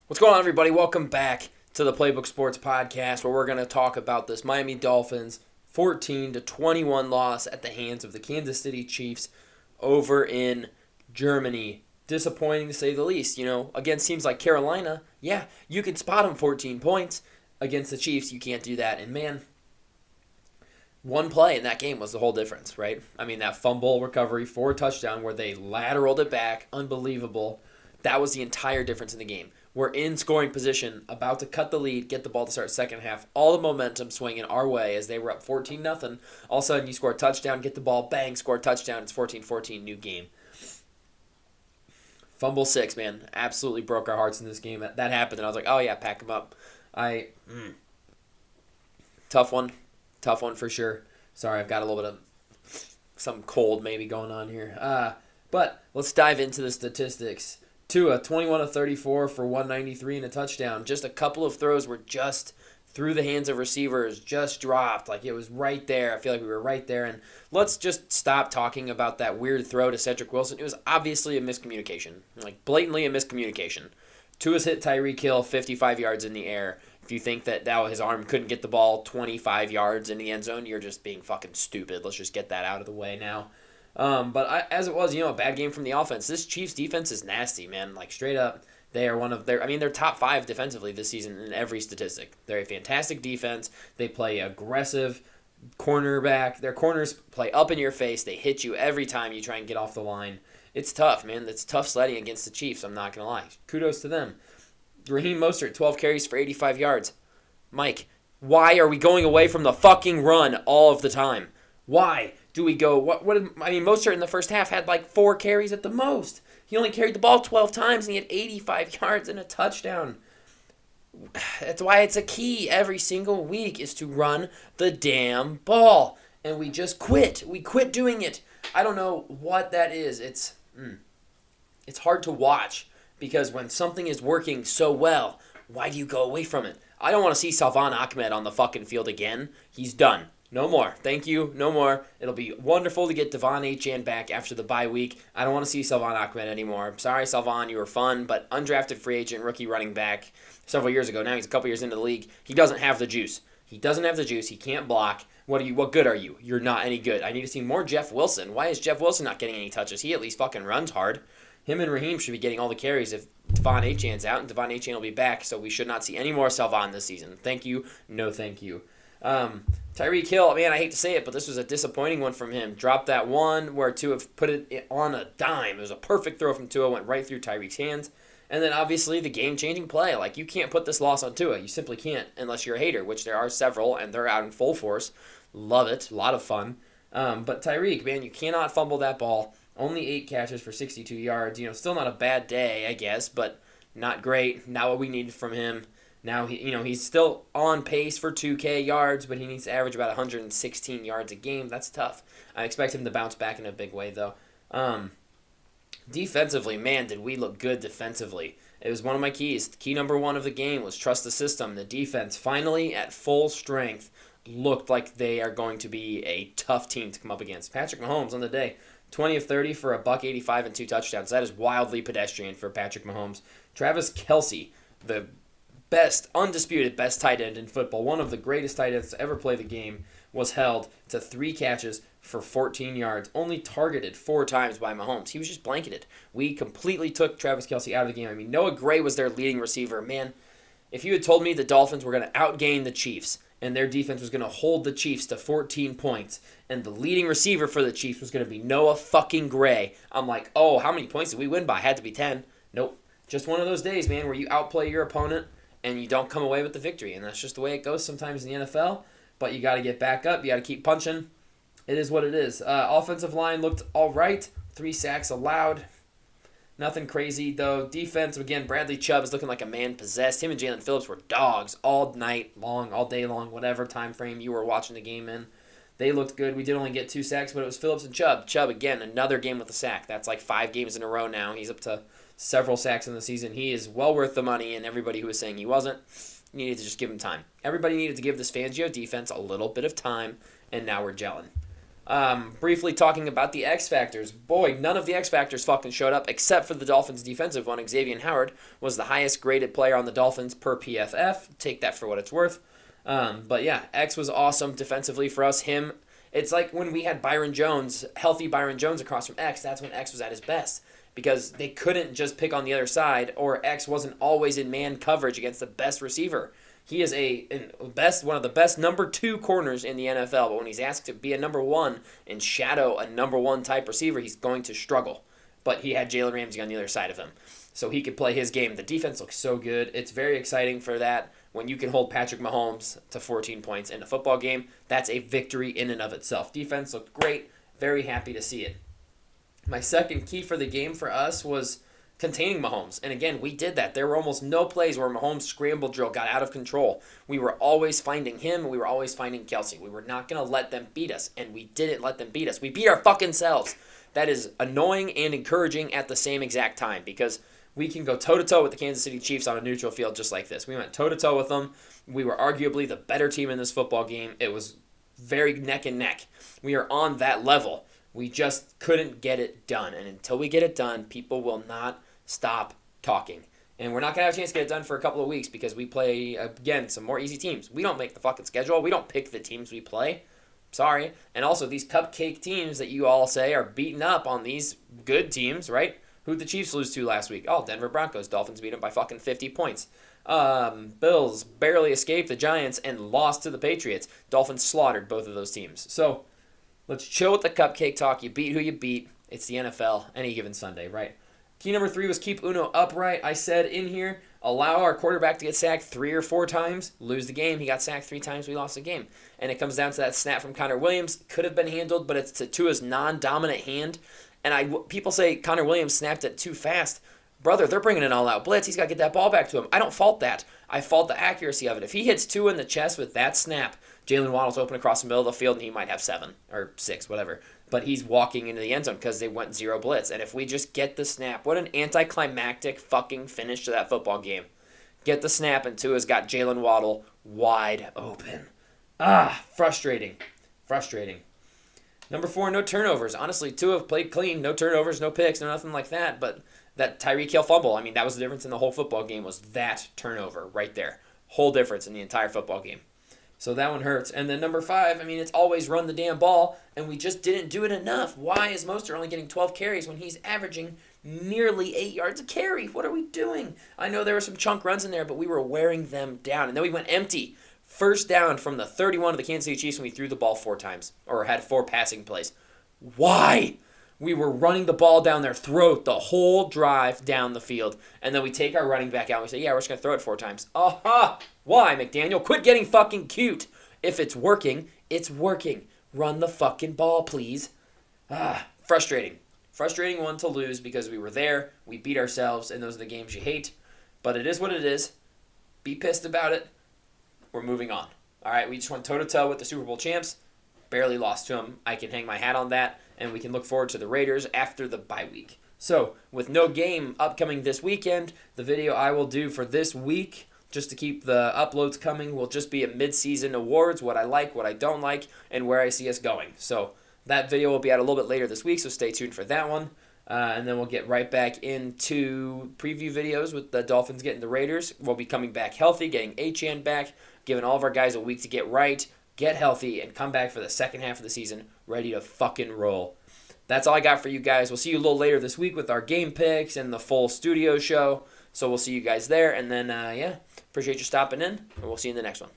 What's going on, everybody? Welcome back to the Playbook Sports Podcast, where we're going to talk about this Miami Dolphins 14-21 loss at the hands of the Kansas City Chiefs over in Germany. Disappointing to say the least. Against teams like Carolina, yeah, you can spot them 14 points. Against the Chiefs, you can't do that. And man, one play in that game was the whole difference, right? I mean, that fumble recovery for a touchdown where they lateraled it back, unbelievable. That was the entire difference in the game. We're in scoring position, about to cut the lead, get the ball to start second half. All the momentum swinging our way as they were up 14-0. All of a sudden, you score a touchdown, get the ball, bang, score a touchdown. It's 14-14, new game. Fumble 6, man. Absolutely broke our hearts in this game. That happened, and I was like, oh, yeah, pack them up. Tough one. Tough one for sure. Sorry, I've got a little bit of some cold maybe going on here. But let's dive into the statistics. Tua, 21-34 for 193 and a touchdown. Just a couple of throws were just through the hands of receivers, just dropped. Like, it was right there. I feel like we were right there. And let's just stop talking about that weird throw to Cedric Wilson. It was obviously a miscommunication. Like, blatantly a miscommunication. Tua's hit Tyreek Hill 55 yards in the air. If you think that his arm couldn't get the ball 25 yards in the end zone, you're just being fucking stupid. Let's just get that out of the way now. As it was, a bad game from the offense. This Chiefs defense is nasty, man. Like, straight up, they are they're top 5 defensively this season in every statistic. They're a fantastic defense. They play aggressive cornerback. Their corners play up in your face. They hit you every time you try and get off the line. It's tough, man. It's tough sledding against the Chiefs, I'm not going to lie. Kudos to them. Raheem Mostert, 12 carries for 85 yards. Mike, why are we going away from the fucking run all of the time? Why do we go? Mostert in the first half had like 4 carries at the most. He only carried the ball 12 times and he had 85 yards and a touchdown. That's why it's a key every single week is to run the damn ball. And we just quit. We quit doing it. I don't know what that is. It's hard to watch because when something is working so well, why do you go away from it? I don't want to see Salvon Ahmed on the fucking field again. He's done. No more. Thank you. No more. It'll be wonderful to get Devon Achane back after the bye week. I don't want to see Salvon Ahmed anymore. Sorry, Salvon, you were fun, but undrafted free agent, rookie running back several years ago. Now he's a couple years into the league. He doesn't have the juice. He can't block. What good are you? You're not any good. I need to see more Jeff Wilson. Why is Jeff Wilson not getting any touches? He at least fucking runs hard. Him and Raheem should be getting all the carries if Devon Achane's out, and Devon Achane will be back, so we should not see any more Salvon this season. Thank you. No thank you. Tyreek Hill, man, I hate to say it, but this was a disappointing one from him. Dropped that one where Tua put it on a dime. It was a perfect throw from Tua, went right through Tyreek's hands. And then obviously the game-changing play. Like, you can't put this loss on Tua. You simply can't unless you're a hater, which there are several, and they're out in full force. Love it. A lot of fun. But Tyreek, man, you cannot fumble that ball. Only 8 catches for 62 yards. Still not a bad day, I guess, but not great. Not what we needed from him. Now, he's still on pace for 2K yards, but he needs to average about 116 yards a game. That's tough. I expect him to bounce back in a big way, though. Defensively, man, did we look good defensively. It was one of my keys. Key number 1 of the game was trust the system. The defense, finally at full strength, looked like they are going to be a tough team to come up against. Patrick Mahomes on the day, 20 of 30 for $185 and 2 touchdowns. That is wildly pedestrian for Patrick Mahomes. Travis Kelce, the undisputed best tight end in football, one of the greatest tight ends to ever play the game, was held to 3 catches for 14 yards, only targeted 4 times by Mahomes. He was just blanketed. We completely took Travis Kelce out of the game. Noah Gray was their leading receiver. Man, if you had told me the Dolphins were going to outgain the Chiefs and their defense was going to hold the Chiefs to 14 points and the leading receiver for the Chiefs was going to be Noah fucking Gray, I'm like, oh, how many points did we win by? Had to be 10. Nope. Just one of those days, man, where you outplay your opponent and you don't come away with the victory. And that's just the way it goes sometimes in the NFL. But you got to get back up. You got to keep punching. It is what it is. Offensive line looked all right. 3 sacks allowed. Nothing crazy, though. Defense, again, Bradley Chubb is looking like a man possessed. Him and Jalen Phillips were dogs all night long, all day long, whatever time frame you were watching the game in. They looked good. We did only get 2 sacks, but it was Phillips and Chubb. Chubb, again, another game with a sack. That's like 5 games in a row now. He's up to several sacks in the season. He is well worth the money, and everybody who was saying he wasn't needed to just give him time. Everybody needed to give this Fangio defense a little bit of time, and now we're gelling. Briefly talking about the X Factors. Boy, none of the X Factors fucking showed up except for the Dolphins' defensive one. Xavier Howard was the highest graded player on the Dolphins per PFF. Take that for what it's worth. But yeah, X was awesome defensively for us. It's like when we had Byron Jones, healthy Byron Jones across from X, that's when X was at his best. Because they couldn't just pick on the other side, or X wasn't always in man coverage against the best receiver. He is one of the best number 2 corners in the NFL, but when he's asked to be a number 1 and shadow a number 1 type receiver, he's going to struggle. But he had Jalen Ramsey on the other side of him, so he could play his game. The defense looks so good. It's very exciting for that. When you can hold Patrick Mahomes to 14 points in a football game, that's a victory in and of itself. Defense looked great. Very happy to see it. My second key for the game for us was containing Mahomes. And again, we did that. There were almost no plays where Mahomes' scramble drill got out of control. We were always finding him. We were always finding Kelsey. We were not going to let them beat us. And we didn't let them beat us. We beat our fucking selves. That is annoying and encouraging at the same exact time because we can go toe-to-toe with the Kansas City Chiefs on a neutral field just like this. We went toe-to-toe with them. We were arguably the better team in this football game. It was very neck and neck. We are on that level. We just couldn't get it done. And until we get it done, people will not stop talking. And we're not going to have a chance to get it done for a couple of weeks because we play, again, some more easy teams. We don't make the fucking schedule. We don't pick the teams we play. Sorry. And also, these cupcake teams that you all say are beating up on these good teams, right? Who'd the Chiefs lose to last week? Oh, Denver Broncos. Dolphins beat them by fucking 50 points. Bills barely escaped the Giants and lost to the Patriots. Dolphins slaughtered both of those teams. So, let's chill with the cupcake talk. You beat who you beat. It's the NFL any given Sunday, right? Key number 3 was keep Uno upright. I said in here, allow our quarterback to get sacked 3 or 4 times, lose the game. He got sacked 3 times, we lost the game. And it comes down to that snap from Connor Williams. Could have been handled, but it's to Tua's non-dominant hand. And people say Connor Williams snapped it too fast. Brother, they're bringing an all-out blitz. He's got to get that ball back to him. I don't fault that. I fault the accuracy of it. If he hits Tua in the chest with that snap, Jalen Waddle's open across the middle of the field, and he might have 7 or 6, whatever. But he's walking into the end zone because they went 0 blitz. And if we just get the snap, what an anticlimactic fucking finish to that football game. Get the snap, and Tua's got Jalen Waddle wide open. Frustrating. Frustrating. Number 4, no turnovers. Honestly, Tua played clean. No turnovers, no picks, no nothing like that. But that Tyreek Hill fumble, I mean, that was the difference in the whole football game was that turnover right there. Whole difference in the entire football game. So that one hurts. And then number 5, I mean, it's always run the damn ball, and we just didn't do it enough. Why is Mostert only getting 12 carries when he's averaging nearly 8 yards a carry? What are we doing? I know there were some chunk runs in there, but we were wearing them down. And then we went empty. First down from the 31 of the Kansas City Chiefs, and we threw the ball 4 times, or had 4 passing plays. Why? We were running the ball down their throat the whole drive down the field. And then we take our running back out and we say, yeah, we're just going to throw it 4 times. Aha! Why, McDaniel? Quit getting fucking cute. If it's working, it's working. Run the fucking ball, please. Frustrating. Frustrating one to lose because we were there, we beat ourselves, and those are the games you hate. But it is what it is. Be pissed about it. We're moving on. All right, we just went toe-to-toe with the Super Bowl champs. Barely lost to them. I can hang my hat on that. And we can look forward to the Raiders after the bye week. So, with no game upcoming this weekend, the video I will do for this week, just to keep the uploads coming, will just be a mid-season awards, what I like, what I don't like, and where I see us going. So, that video will be out a little bit later this week, so stay tuned for that one. And then we'll get right back into preview videos with the Dolphins getting the Raiders. We'll be coming back healthy, getting Achane back, giving all of our guys a week to get right, get healthy, and come back for the second half of the season ready to fucking roll. That's all I got for you guys. We'll see you a little later this week with our game picks and the full studio show. So we'll see you guys there. And then, appreciate you stopping in, and we'll see you in the next one.